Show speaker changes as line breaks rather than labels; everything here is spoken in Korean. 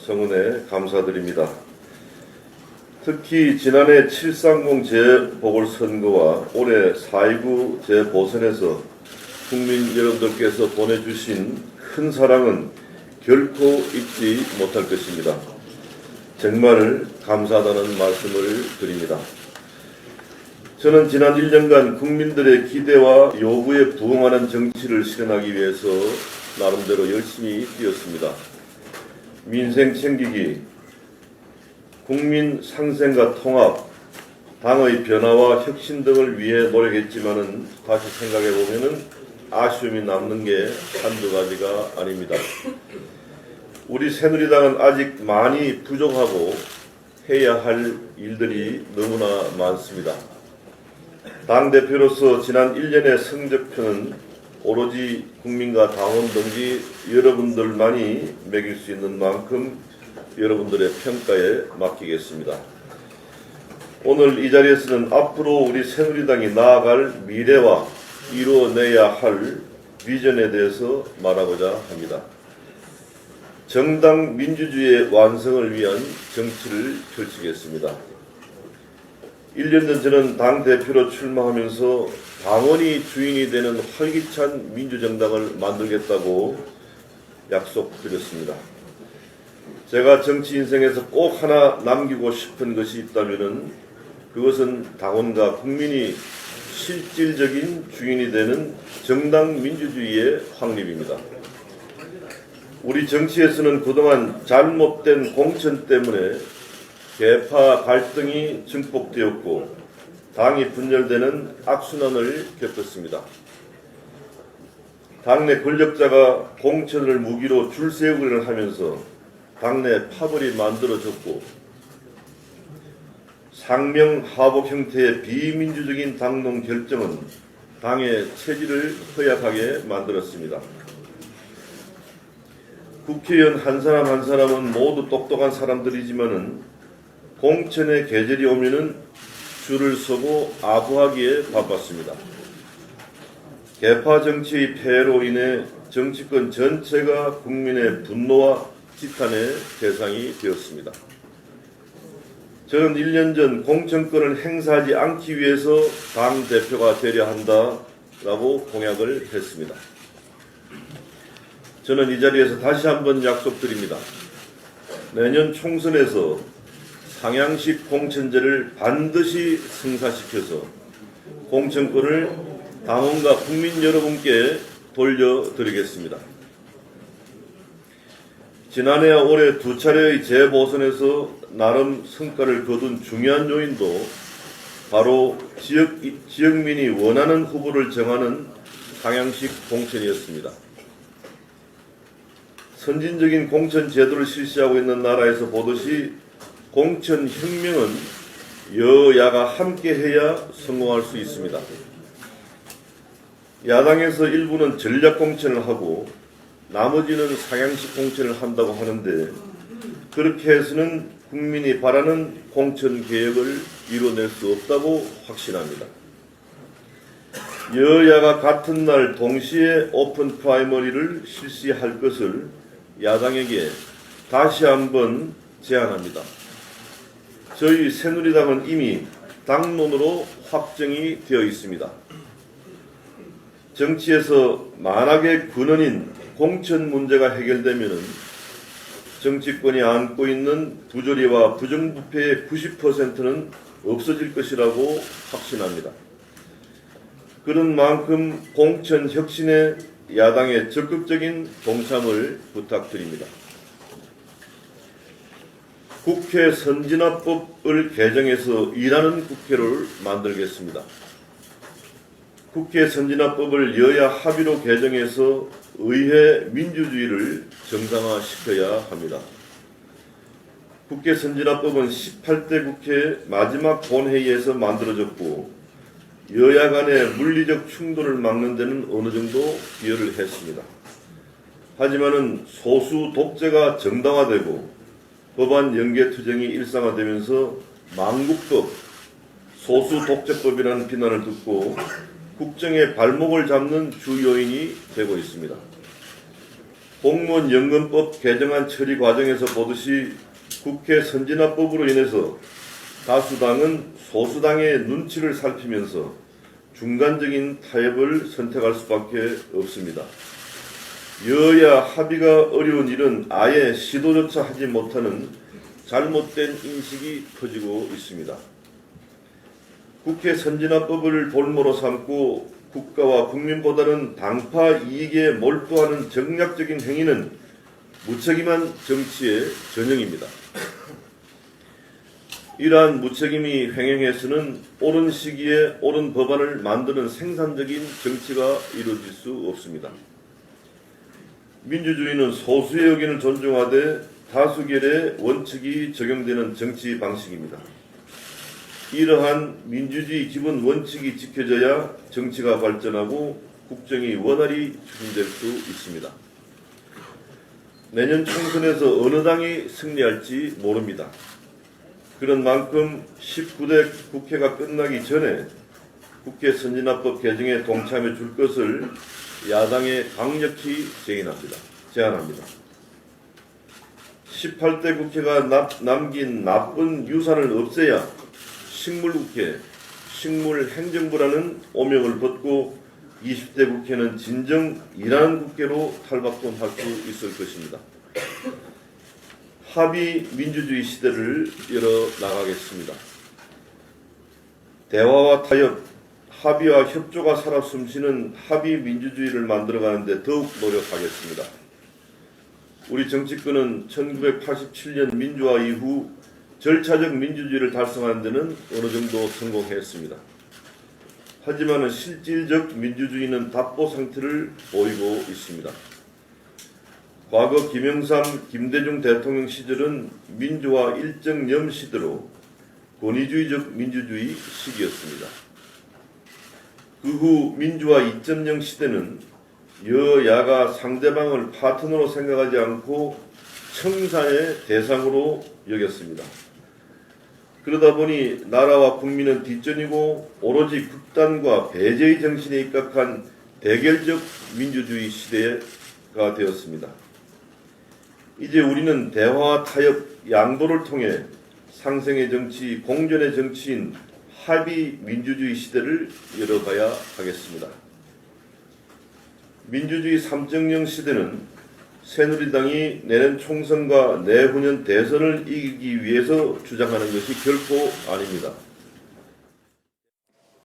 성은에 감사드립니다. 특히 지난해 730 재보궐선거와 올해 4.29 재보선에서 국민 여러분들께서 보내주신 큰 사랑은 결코 잊지 못할 것입니다. 정말 감사하다는 말씀을 드립니다. 저는 지난 1년간 국민들의 기대와 요구에 부응하는 정치를 실현하기 위해서 나름대로 열심히 뛰었습니다. 민생 챙기기, 국민 상생과 통합, 당의 변화와 혁신 등을 위해 노력했지만은 다시 생각해 보면은 아쉬움이 남는 게 한두 가지가 아닙니다. 우리 새누리당은 아직 많이 부족하고 해야 할 일들이 너무나 많습니다. 당대표로서 지난 1년의 성적표는 오로지 국민과 당원 동지 여러분들만이 매길 수 있는 만큼 여러분들의 평가에 맡기겠습니다. 오늘 이 자리에서는 앞으로 우리 새누리당이 나아갈 미래와 이루어내야 할 비전에 대해서 말하고자 합니다. 정당 민주주의의 완성을 위한 정치를 펼치겠습니다. 1년 전 저는 당대표로 출마하면서 당원이 주인이 되는 활기찬 민주정당을 만들겠다고 약속드렸습니다. 제가 정치 인생에서 꼭 하나 남기고 싶은 것이 있다면 그것은 당원과 국민이 실질적인 주인이 되는 정당 민주주의의 확립입니다. 우리 정치에서는 그동안 잘못된 공천 때문에 계파 갈등이 증폭되었고 당이 분열되는 악순환을 겪었습니다. 당내 권력자가 공천을 무기로 줄 세우기를 하면서 당내 파벌이 만들어졌고 상명하복 형태의 비민주적인 당론 결정은 당의 체질을 허약하게 만들었습니다. 국회의원 한 사람 한 사람은 모두 똑똑한 사람들이지만은 공천의 계절이 오면은 줄을 서고 아부하기에 바빴습니다. 계파 정치의 폐해로 인해 정치권 전체가 국민의 분노와 지탄의 대상이 되었습니다. 저는 1년 전 공천권을 행사하지 않기 위해서 당대표가 되려 한다라고 공약을 했습니다. 저는 이 자리에서 다시 한번 약속드립니다. 내년 총선에서 상향식 공천제를 반드시 승사시켜서 공천권을 당원과 국민 여러분께 돌려드리겠습니다. 지난해와 올해 두 차례의 재보선에서 나름 성과를 거둔 중요한 요인도 바로 지역민이 원하는 후보를 정하는 상향식 공천이었습니다. 선진적인 공천 제도를 실시하고 있는 나라에서 보듯이 공천 혁명은 여야가 함께 해야 성공할 수 있습니다. 야당에서 일부는 전략 공천을 하고 나머지는 상향식 공천을 한다고 하는데 그렇게 해서는 국민이 바라는 공천 개혁을 이뤄낼 수 없다고 확신합니다. 여야가 같은 날 동시에 오픈 프라이머리를 실시할 것을 야당에게 다시 한번 제안합니다. 저희 새누리당은 이미 당론으로 확정이 되어 있습니다. 정치에서 만악의 근원인 공천 문제가 해결되면 정치권이 안고 있는 부조리와 부정부패의 90%는 없어질 것이라고 확신합니다. 그런 만큼 공천 혁신에 야당의 적극적인 동참을 부탁드립니다. 국회 선진화법을 개정해서 일하는 국회를 만들겠습니다. 국회 선진화법을 여야 합의로 개정해서 의회 민주주의를 정상화시켜야 합니다. 국회 선진화법은 18대 국회 마지막 본회의에서 만들어졌고 여야 간의 물리적 충돌을 막는 데는 어느 정도 기여를 했습니다. 하지만은 소수 독재가 정당화되고 법안 연계 투쟁이 일상화되면서 망국법, 소수 독재법이라는 비난을 듣고 국정의 발목을 잡는 주 요인이 되고 있습니다. 공무원 연금법 개정안 처리 과정에서 보듯이 국회 선진화법으로 인해서 다수당은 소수당의 눈치를 살피면서 중간적인 타협을 선택할 수밖에 없습니다. 여야 합의가 어려운 일은 아예 시도조차 하지 못하는 잘못된 인식이 퍼지고 있습니다. 국회 선진화법을 볼모로 삼고 국가와 국민보다는 당파 이익에 몰두하는 정략적인 행위는 무책임한 정치의 전형입니다. 이러한 무책임이 횡행해서는 옳은 시기에 옳은 법안을 만드는 생산적인 정치가 이루어질 수 없습니다. 민주주의는 소수의 의견을 존중하되 다수결의 원칙이 적용되는 정치 방식입니다. 이러한 민주주의 기본 원칙이 지켜져야 정치가 발전하고 국정이 원활히 추진될 수 있습니다. 내년 총선에서 어느 당이 승리할지 모릅니다. 그런 만큼 19대 국회가 끝나기 전에 국회 선진화법 개정에 동참해 줄 것을 야당에 강력히 제안합니다. 18대 국회가 남긴 나쁜 유산을 없애야 식물국회, 식물행정부라는 오명을 벗고 20대 국회는 진정 일하는 국회로 탈바꿈할 수 있을 것입니다. 합의 민주주의 시대를 열어나가겠습니다. 대화와 타협, 합의와 협조가 살아 숨쉬는 합의 민주주의를 만들어가는데 더욱 노력하겠습니다. 우리 정치권은 1987년 민주화 이후 절차적 민주주의를 달성하는 데는 어느 정도 성공했습니다. 하지만 실질적 민주주의는 답보 상태를 보이고 있습니다. 과거 김영삼, 김대중 대통령 시절은 민주화 1.0 시대로 권위주의적 민주주의 시기였습니다. 그 후 민주화 2.0 시대는 여야가 상대방을 파트너로 생각하지 않고 청산의 대상으로 여겼습니다. 그러다 보니 나라와 국민은 뒷전이고 오로지 극단과 배제의 정신에 입각한 대결적 민주주의 시대가 되었습니다. 이제 우리는 대화와 타협, 양보를 통해 상생의 정치, 공존의 정치인 합의 민주주의 시대를 열어가야 하겠습니다. 민주주의 3.0 시대는 새누리당이 내년 총선과 내후년 대선을 이기기 위해서 주장하는 것이 결코 아닙니다.